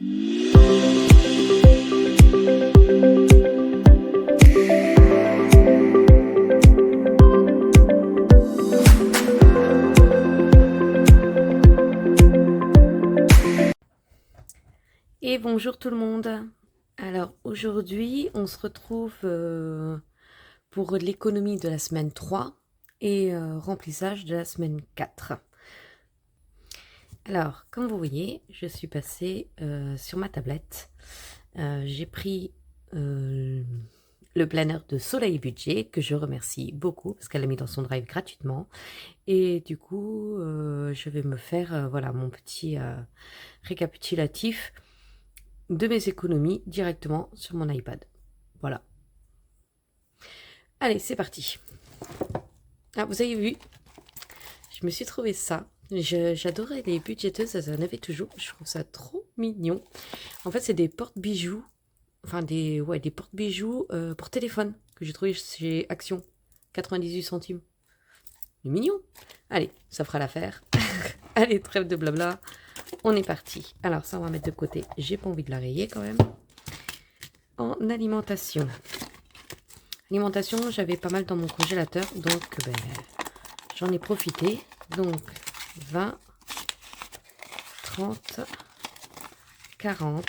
Et bonjour tout le monde. Alors aujourd'hui, on se retrouve pour l'économie de la semaine 3 et remplissage de la semaine 4. Alors, comme vous voyez, je suis passée sur ma tablette. J'ai pris le planner de Soleil Budget, que je remercie beaucoup parce qu'elle l'a mis dans son drive gratuitement. Et du coup, je vais me faire voilà, mon petit récapitulatif de mes économies directement sur mon iPad. Voilà. Allez, c'est parti. Ah, vous avez vu, je me suis trouvé ça. J'adorais les budgeteuses, elles en avaient toujours. Je trouve ça trop mignon. En fait, c'est des porte-bijoux. Enfin, des porte-bijoux pour téléphone que j'ai trouvé chez Action. 98 centimes. C'est mignon. Allez, ça fera l'affaire. Allez, trêve de blabla. On est parti. Alors, ça, on va mettre de côté. J'ai pas envie de la rayer quand même. En alimentation. Alimentation, j'avais pas mal dans mon congélateur, donc j'en ai profité. Donc 20, 30, 40,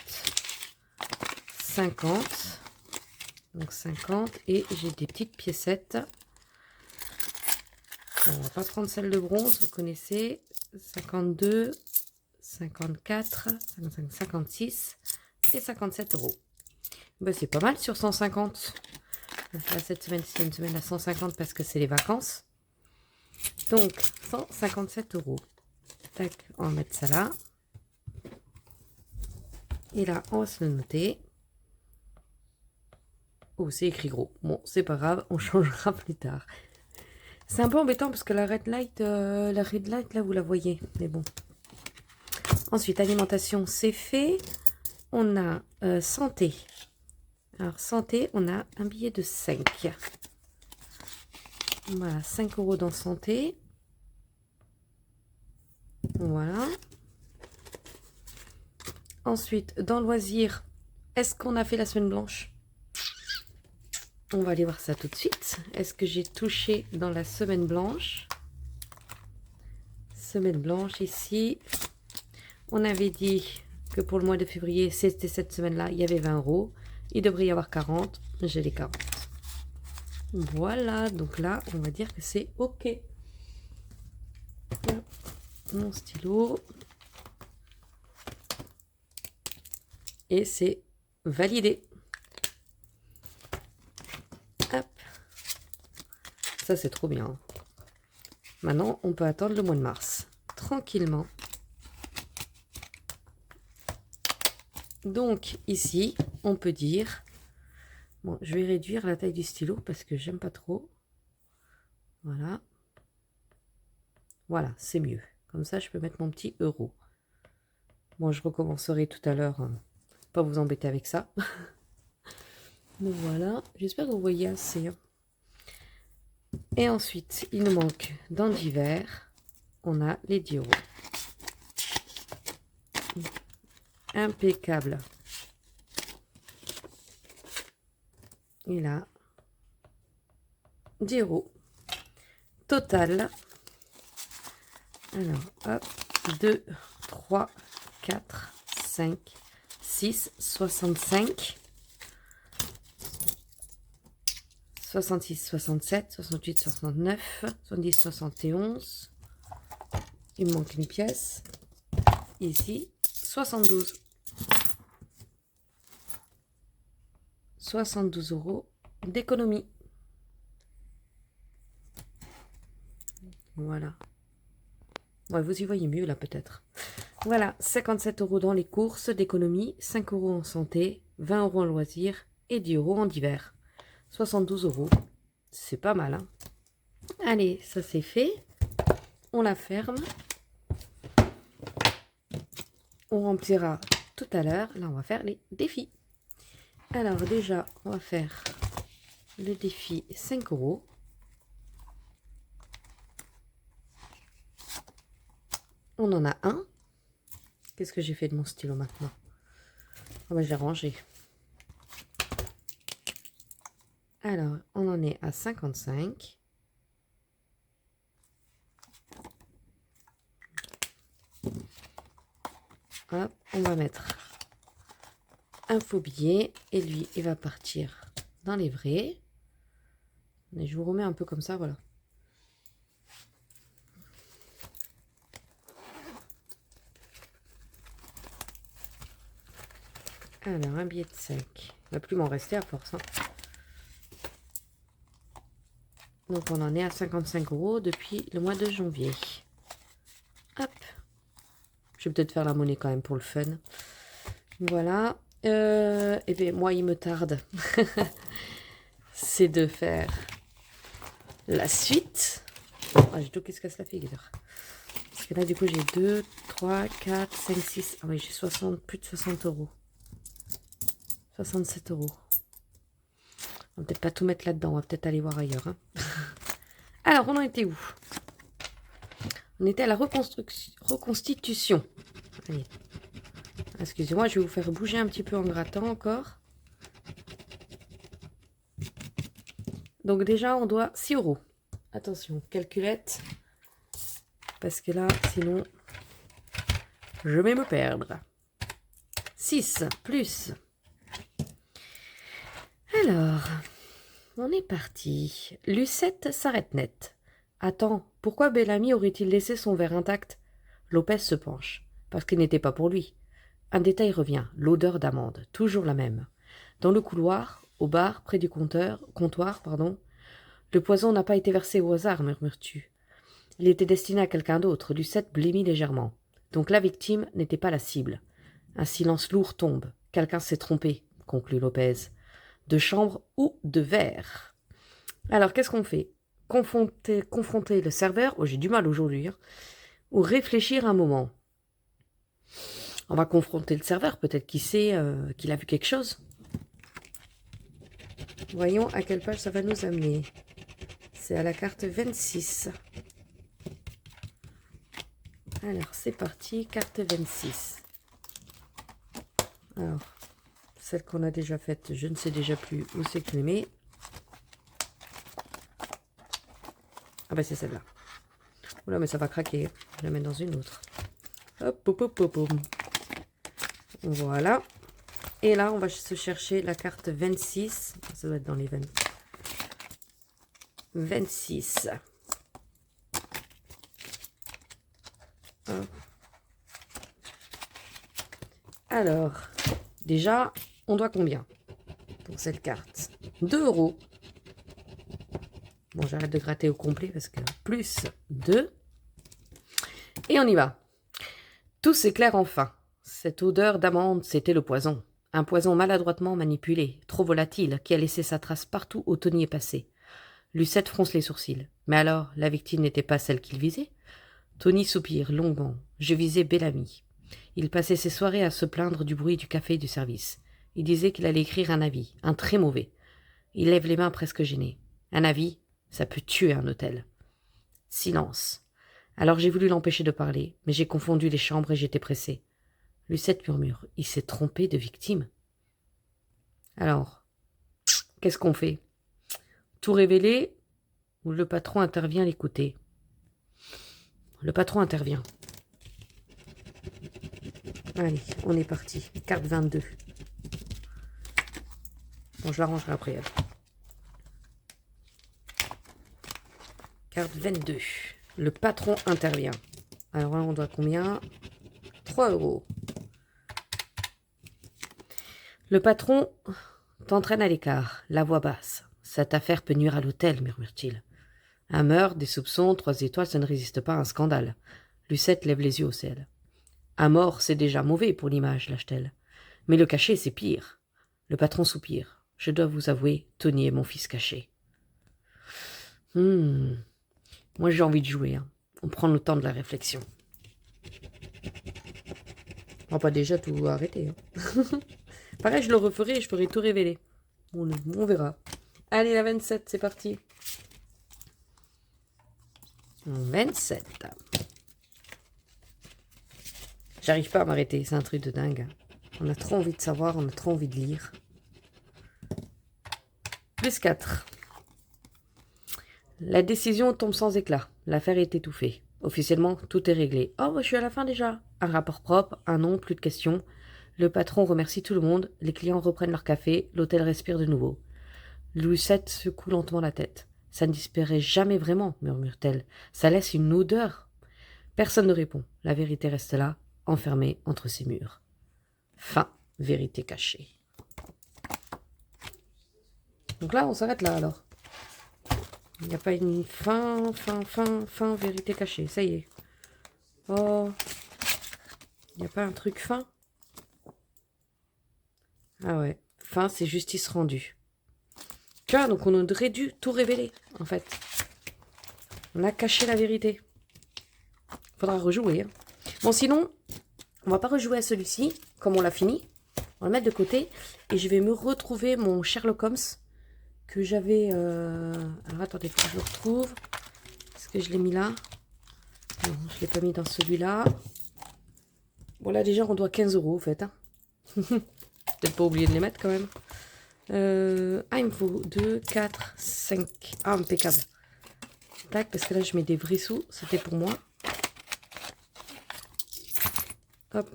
50. Donc 50 et j'ai des petites piécettes. On va pas prendre celle de bronze, vous connaissez. 52, 54, 55, 56 et 57 euros. Ben, c'est pas mal sur 150. Là, cette semaine, c'est une semaine à 150 parce que c'est les vacances. Donc, 157 euros. Tac, on va mettre ça là. Et là, on va se le noter. Oh, c'est écrit gros. Bon, c'est pas grave, on changera plus tard. C'est un peu embêtant parce que la red light, là, vous la voyez. Mais bon. Ensuite, alimentation, c'est fait. On a santé. Alors, santé, on a un billet de 5. Voilà, 5 euros dans santé. Voilà. Ensuite, dans loisirs, est-ce qu'on a fait la semaine blanche? On va aller voir ça tout de suite. Est-ce que j'ai touché dans la semaine blanche? Semaine blanche ici. On avait dit que pour le mois de février, c'était cette semaine-là, il y avait 20 euros. Il devrait y avoir 40. J'ai les 40. Voilà, donc là, on va dire que c'est OK. Mon stylo. Et c'est validé. Hop. Ça, c'est trop bien. Maintenant, on peut attendre le mois de mars. Tranquillement. Donc, ici, on peut dire... Bon, je vais réduire la taille du stylo parce que j'aime pas trop. Voilà. Voilà, c'est mieux. Comme ça, je peux mettre mon petit euro. Bon, je recommencerai tout à l'heure. Pas vous embêter avec ça. Donc voilà, j'espère que vous voyez assez. Et ensuite, il nous manque dans divers, on a les 10 euros. Impeccable. Et là, 10 euros. Total. Alors, hop, 2, 3, 4, 5, 6, 65. 66, 67, 68, 69, 70, 71. Il me manque une pièce. Ici, 72. 72 euros d'économie. Voilà. Ouais, vous y voyez mieux là peut-être. Voilà, 57 euros dans les courses d'économie, 5 euros en santé, 20 euros en loisirs et 10 euros en divers. 72 euros. C'est pas mal, hein? Allez, ça c'est fait. On la ferme. On remplira tout à l'heure. Là, on va faire les défis. Alors déjà, on va faire le défi 5 euros. On en a un. Qu'est-ce que j'ai fait de mon stylo maintenant? Ah bah, j'ai rangé. Alors, on en est à 55. Hop, on va mettre un faux billet. Et lui, il va partir dans les vrais. Et je vous remets un peu comme ça, voilà. Alors, un billet de 5. Il ne va plus m'en rester à force. Hein. Donc, on en est à 55 € depuis le mois de janvier. Hop. Je vais peut-être faire la monnaie quand même pour le fun. Voilà. Et bien, moi, il me tarde. C'est de faire la suite. Ah, j'ai tout qui se casse la figure. Parce que là, du coup, j'ai 2, 3, 4, 5, 6. Ah oui, j'ai 60, plus de 60 €. 67 €. On va peut-être pas tout mettre là-dedans. On va peut-être aller voir ailleurs. Hein. Alors, on en était où? On était à la reconstitution. Allez. Excusez-moi, je vais vous faire bouger un petit peu en grattant encore. Donc déjà, on doit 6 €. Attention, calculette. Parce que là, sinon, je vais me perdre. 6 plus. Alors, on est parti. Lucette s'arrête net. Attends, pourquoi Bellamy aurait-il laissé son verre intact? Lopez se penche. Parce qu'il n'était pas pour lui. Un détail revient, l'odeur d'amande, toujours la même. Dans le couloir, au bar, près du comptoir, le poison n'a pas été versé au hasard, murmures-tu. Il était destiné à quelqu'un d'autre, Lucette blêmit légèrement. Donc la victime n'était pas la cible. Un silence lourd tombe. Quelqu'un s'est trompé, conclut Lopez. De chambre ou de verre. Alors, qu'est-ce qu'on fait? Confronter le serveur, oh j'ai du mal aujourd'hui, hein, ou réfléchir un moment. On va confronter le serveur, peut-être qu'il sait qu'il a vu quelque chose. Voyons à quelle page ça va nous amener. C'est à la carte 26. Alors, c'est parti, carte 26. Alors, celle qu'on a déjà faite, je ne sais déjà plus où c'est que je les mets. Ah ben c'est celle-là. Oula, mais ça va craquer. Je la mets dans une autre. Hop, hop, hop, hop, hop. Voilà. Et là, on va se chercher la carte 26. Ça doit être dans les 20. 26. Hop. Alors, déjà, on doit combien pour cette carte? 2 €. Bon, j'arrête de gratter au complet parce que plus 2. Et on y va. Tout s'éclaire enfin. Cette odeur d'amande, c'était le poison. Un poison maladroitement manipulé, trop volatile, qui a laissé sa trace partout où Tony est passé. Lucette fronce les sourcils. Mais alors, la victime n'était pas celle qu'il visait? Tony soupire longuement. Je visais Bellamy. Il passait ses soirées à se plaindre du bruit du café et du service. Il disait qu'il allait écrire un avis, un très mauvais. Il lève les mains presque gêné. Un avis, ça peut tuer un hôtel. Silence. Alors j'ai voulu l'empêcher de parler, mais j'ai confondu les chambres et j'étais pressé. Lucette murmure. Il s'est trompé de victime. Alors, qu'est-ce qu'on fait? Tout révéler ou le patron intervient à l'écouter? Le patron intervient. Allez, on est parti. Carte 22. Bon, je la rangerai après. Elle. Carte 22. Le patron intervient. Alors là, on doit combien? 3 €. Le patron t'entraîne à l'écart, la voix basse. Cette affaire peut nuire à l'hôtel, murmure-t-il. Un meurtre, des soupçons, 3 étoiles, ça ne résiste pas à un scandale. Lucette lève les yeux au ciel. Un mort, c'est déjà mauvais pour l'image, lâche-t-elle. Mais le caché, c'est pire. Le patron soupire. Je dois vous avouer, Tony est mon fils caché. Moi, j'ai envie de jouer. Hein. On prend le temps de la réflexion. On va pas déjà tout arrêter. Hein. Pareil, je le referai et je ferai tout révéler. On verra. Allez, la 27, c'est parti. 27. J'arrive pas à m'arrêter, c'est un truc de dingue. On a trop envie de savoir, on a trop envie de lire. Plus 4. La décision tombe sans éclat. L'affaire est étouffée. Officiellement, tout est réglé. Oh, je suis à la fin déjà. Un rapport propre, un nom, plus de questions. Le patron remercie tout le monde. Les clients reprennent leur café. L'hôtel respire de nouveau. Louisette secoue lentement la tête. Ça ne disparaît jamais vraiment, murmure-t-elle. Ça laisse une odeur. Personne ne répond. La vérité reste là, enfermée entre ses murs. Fin. Vérité cachée. Donc là, on s'arrête là alors. Il n'y a pas une fin, vérité cachée. Ça y est. Oh. Il n'y a pas un truc fin? Ah ouais. Fin, c'est justice rendue. Tu vois, donc on aurait dû tout révéler, en fait. On a caché la vérité. Faudra rejouer. Hein. Bon, sinon, on va pas rejouer à celui-ci, comme on l'a fini. On va le mettre de côté. Et je vais me retrouver mon Sherlock Holmes que j'avais... Alors, attendez, faut que je le retrouve. Est-ce que je l'ai mis là? Non, je ne l'ai pas mis dans celui-là. Bon, là, déjà, on doit 15 €, en fait. Hein. Peut-être pas oublier de les mettre, quand même. Il me faut 2, 4, 5. Ah, impeccable. Tac, parce que là, je mets des vrais sous. C'était pour moi. Hop.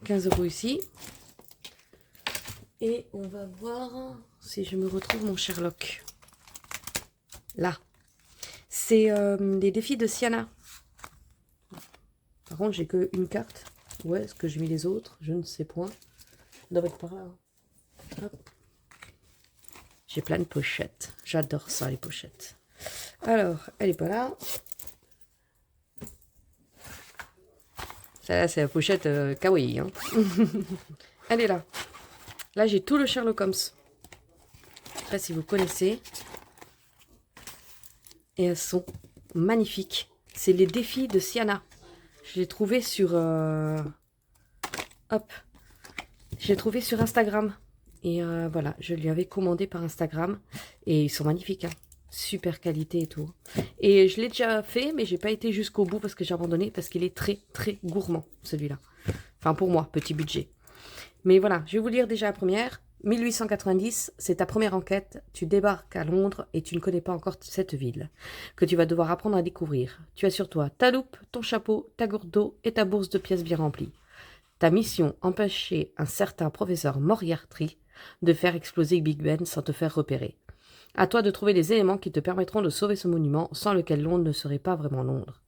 15 € ici. Et on va voir si je me retrouve mon Sherlock. Là. C'est les défis de Siana. Par contre, j'ai qu'une carte. Où est-ce que j'ai mis les autres? Je ne sais point. Ça doit être par là. Hop. J'ai plein de pochettes. J'adore ça, les pochettes. Alors, elle est pas là. Celle-là, c'est la pochette kawaii. Hein. Elle est là. Là, j'ai tout le Sherlock Holmes. Je sais pas si vous connaissez. Et elles sont magnifiques. C'est les défis de Siana. Je l'ai trouvé sur... Hop. Je l'ai trouvé sur Instagram. Et voilà, je lui avais commandé par Instagram. Et ils sont magnifiques. Hein. Super qualité et tout. Et je l'ai déjà fait, mais j'ai pas été jusqu'au bout parce que j'ai abandonné. Parce qu'il est très, très gourmand, celui-là. Enfin, pour moi, petit budget. Mais voilà, je vais vous lire déjà la première. 1890, c'est ta première enquête. Tu débarques à Londres et tu ne connais pas encore cette ville, que tu vas devoir apprendre à découvrir. Tu as sur toi ta loupe, ton chapeau, ta gourde d'eau et ta bourse de pièces bien remplie. Ta mission, empêcher un certain professeur Moriarty de faire exploser Big Ben sans te faire repérer. À toi de trouver les éléments qui te permettront de sauver ce monument sans lequel Londres ne serait pas vraiment Londres.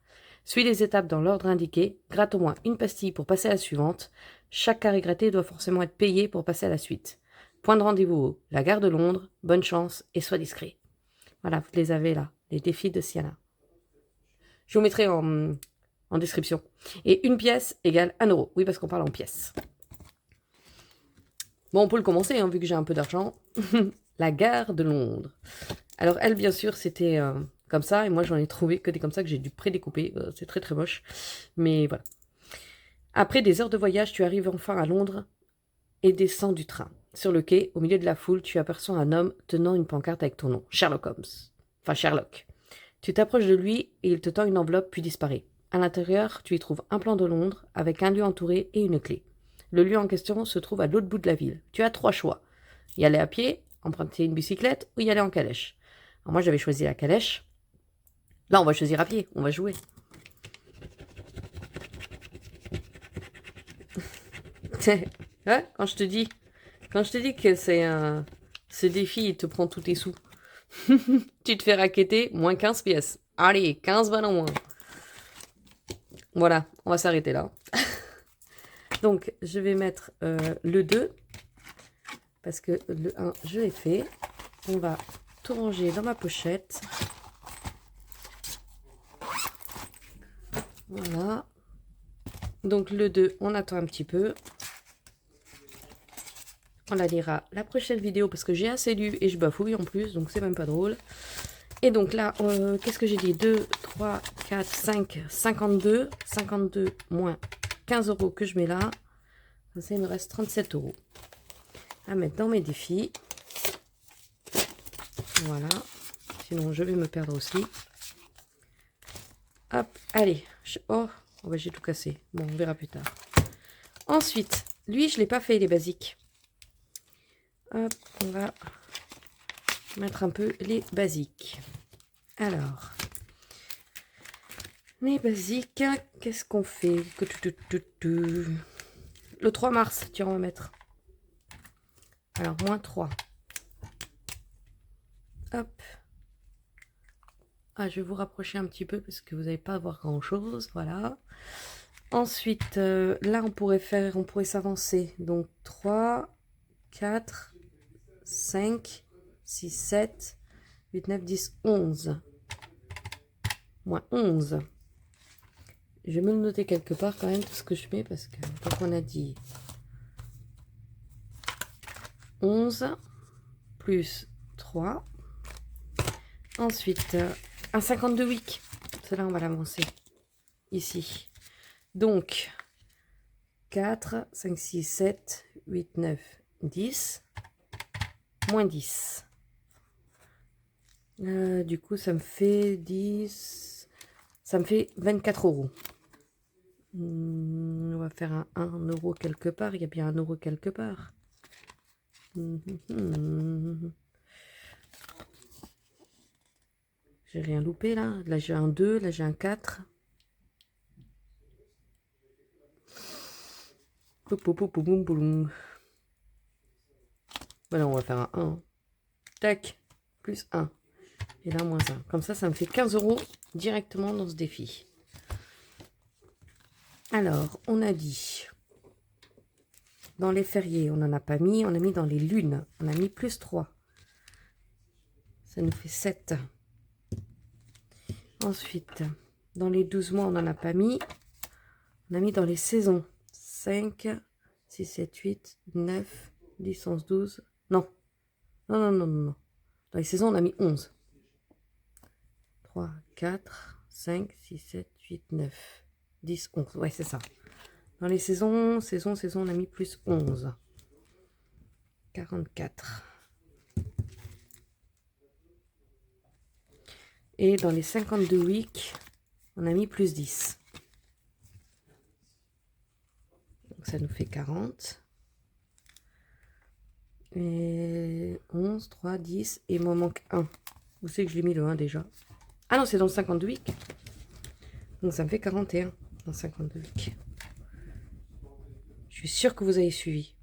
Suis les étapes dans l'ordre indiqué, gratte au moins une pastille pour passer à la suivante. Chaque carré gratté doit forcément être payé pour passer à la suite. Point de rendez-vous, la gare de Londres, bonne chance et sois discret. Voilà, vous les avez là, les défis de Siana. Je vous mettrai en description. Et une pièce égale 1 €. Oui, parce qu'on parle en pièces. Bon, on peut le commencer, hein, vu que j'ai un peu d'argent. La gare de Londres. Alors elle, bien sûr, c'était comme ça. Et moi, j'en ai trouvé que des comme ça que j'ai dû prédécouper. C'est très, très moche. Mais voilà. Après des heures de voyage, tu arrives enfin à Londres et descends du train. Sur le quai, au milieu de la foule, tu aperçois un homme tenant une pancarte avec ton nom. Sherlock Holmes. Enfin, Sherlock. Tu t'approches de lui et il te tend une enveloppe puis disparaît. À l'intérieur, tu y trouves un plan de Londres avec un lieu entouré et une clé. Le lieu en question se trouve à l'autre bout de la ville. Tu as 3 choix. Y aller à pied, emprunter une bicyclette ou y aller en calèche. Alors moi, j'avais choisi la calèche. Là, on va choisir à pied. On va jouer. Hein, quand je te dis que ce défi, il te prend tous tes sous. Tu te fais racketter, moins 15 pièces. Allez, 15 balles en moins. Voilà, on va s'arrêter là. Donc, je vais mettre le 2. Parce que le 1, je l'ai fait. On va tout ranger dans ma pochette. Voilà. Donc, le 2, on attend un petit peu. On la lira la prochaine vidéo parce que j'ai assez lu et je bafouille en plus, donc c'est même pas drôle. Et donc là, qu'est-ce que j'ai dit? 2, 3, 4, 5, 52. 52 moins 15 € que je mets là. Comme ça, il me reste 37 € à mettre dans mes défis. Voilà. Sinon, je vais me perdre aussi. Hop, allez. Oh, bah, j'ai tout cassé. Bon, on verra plus tard. Ensuite, Lui, je ne l'ai pas fait, les basiques. Hop, on va mettre un peu les basiques. Alors, les basiques, qu'est-ce qu'on fait? Le 3 mars, tiens, on va mettre. Alors, moins 3. Hop. Ah, je vais vous rapprocher un petit peu parce que vous n'allez pas voir grand-chose. Voilà. Ensuite, là, on pourrait s'avancer. Donc, 3, 4, 5, 6, 7, 8, 9, 10, 11. Moins 11. Je vais me le noter quelque part quand même, tout ce que je mets, parce que, donc, on a dit 11 plus 3. Ensuite, un 52 week. Cela, on va l'avancer ici. Donc, 4, 5, 6, 7, 8, 9, 10. Moins 10. Du coup, ça me fait 10. Ça me fait 24 euros. On va faire un 1 euro quelque part. Il y a bien un euro quelque part. J'ai rien loupé là. Là, j'ai un 2. Là, j'ai un 4. Voilà, on va faire un 1. Tac. Plus 1. Et là, moins 1. Comme ça me fait 15 euros directement dans ce défi. Alors, on a dit, dans les fériés, on n'en a pas mis. On a mis dans les lunes. On a mis plus 3. Ça nous fait 7. Ensuite, dans les 12 mois, on n'en a pas mis. On a mis dans les saisons. 5, 6, 7, 8, 9, 10, 11, 12. Non. Non. Dans les saisons, on a mis 11. 3, 4, 5, 6, 7, 8, 9, 10, 11. Ouais, c'est ça. Dans les saisons, on a mis plus 11. 44. Et dans les 52 weeks, on a mis plus 10. Donc ça nous fait 40. Et 11, 3, 10. Et il m'en manque 1. Où c'est que je l'ai mis le 1 déjà? Ah non, c'est dans le 52 weeks. Donc ça me fait 41 dans 52 weeks. Je suis sûre que vous avez suivi.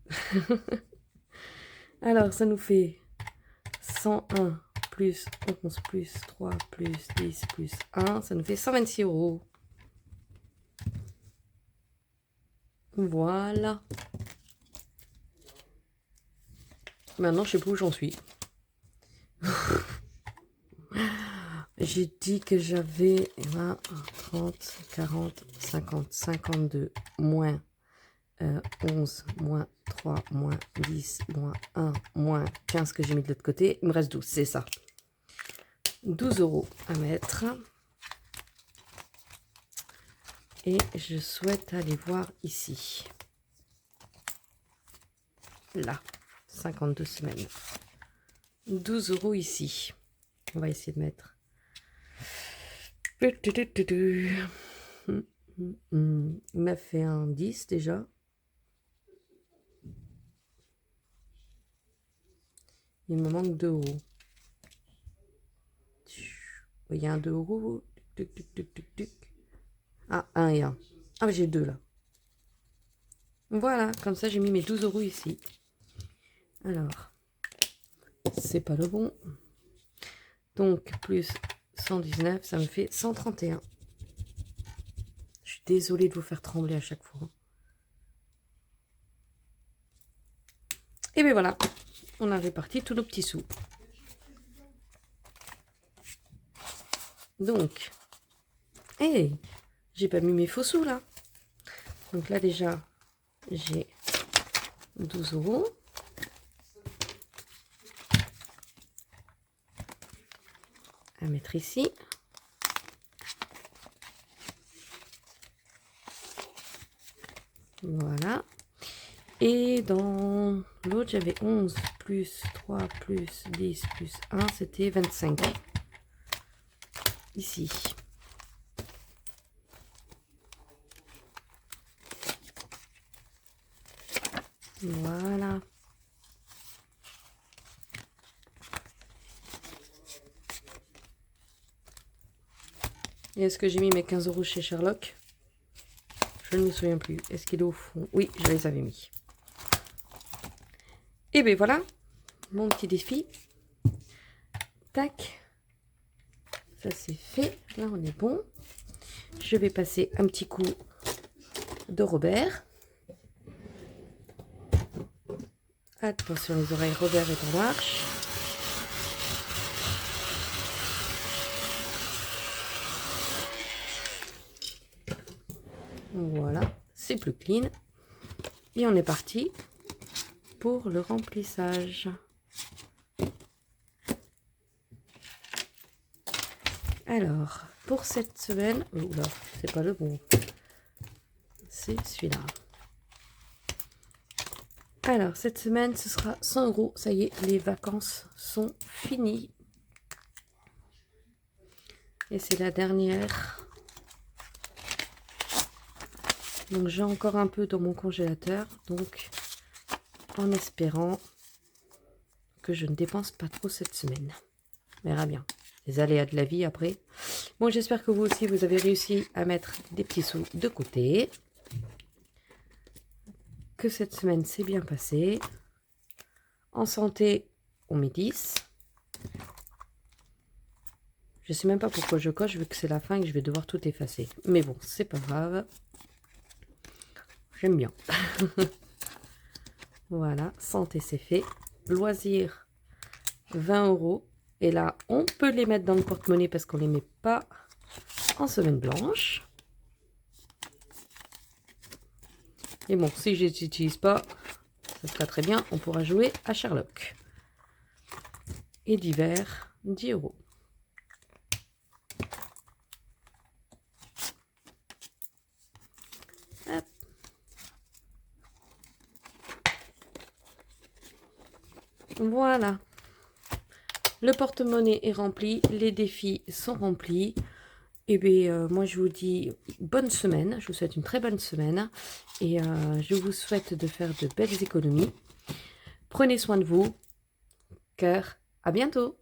Alors, ça nous fait 101 plus 11 plus 3 plus 10 plus 1. Ça nous fait 126 euros. Voilà. Maintenant, je sais plus où j'en suis. J'ai dit que j'avais 20, 30, 40, 50, 52, moins 11, moins 3, moins 10, moins 1, moins 15 que j'ai mis de l'autre côté. Il me reste 12, c'est ça. 12 euros à mettre. Et je souhaite aller voir ici. Là, 52 semaines. 12 euros ici. On va essayer de mettre. Il m'a fait un 10 déjà. Il me manque 2 euros. Il y a un 2 euros. Ah, 1 et 1. Ah, mais j'ai 2 là. Voilà, comme ça j'ai mis mes 12 euros ici. Alors, c'est pas le bon. Donc, plus 119, ça me fait 131. Je suis désolée de vous faire trembler à chaque fois. Et bien voilà, on a réparti tous nos petits sous. Donc, hey, j'ai pas mis mes faux sous là. Donc là déjà, j'ai 12 euros. À mettre ici. Voilà. Et dans l'autre, j'avais 11 plus 3 plus 10 plus 1, c'était 25. Ici. Voilà. Et est-ce que j'ai mis mes 15 € chez Sherlock? Je ne me souviens plus. Est-ce qu'il est au fond? Oui, je les avais mis. Et bien voilà, mon petit défi. Tac. Ça c'est fait. Là on est bon. Je vais passer un petit coup de Robert. Attention les oreilles, Robert est en marche. Voilà, c'est plus clean. Et on est parti pour le remplissage. Alors, pour cette semaine... Oula, c'est pas le bon. C'est celui-là. Alors, cette semaine, ce sera 100 €. Ça y est, les vacances sont finies. Et c'est la dernière. Donc, j'ai encore un peu dans mon congélateur. Donc, en espérant que je ne dépense pas trop cette semaine. On verra bien. Les aléas de la vie après. Bon, j'espère que vous aussi, vous avez réussi à mettre des petits sous de côté. Que cette semaine s'est bien passée. En santé, on met 10. Je sais même pas pourquoi je coche, vu que c'est la fin et que je vais devoir tout effacer. Mais bon, c'est pas grave. J'aime bien. Voilà, santé, c'est fait. Loisirs, 20 €. Et là, on peut les mettre dans le porte-monnaie parce qu'on ne les met pas en semaine blanche. Et bon, si je ne les utilise pas, ça sera très bien. On pourra jouer à Sherlock. Et d'hiver, 10 €. Hop. Voilà. Le porte-monnaie est rempli. Les défis sont remplis. Et bien, moi, je vous dis bonne semaine. Je vous souhaite une très bonne semaine. Et je vous souhaite de faire de belles économies. Prenez soin de vous. Cœur. À bientôt.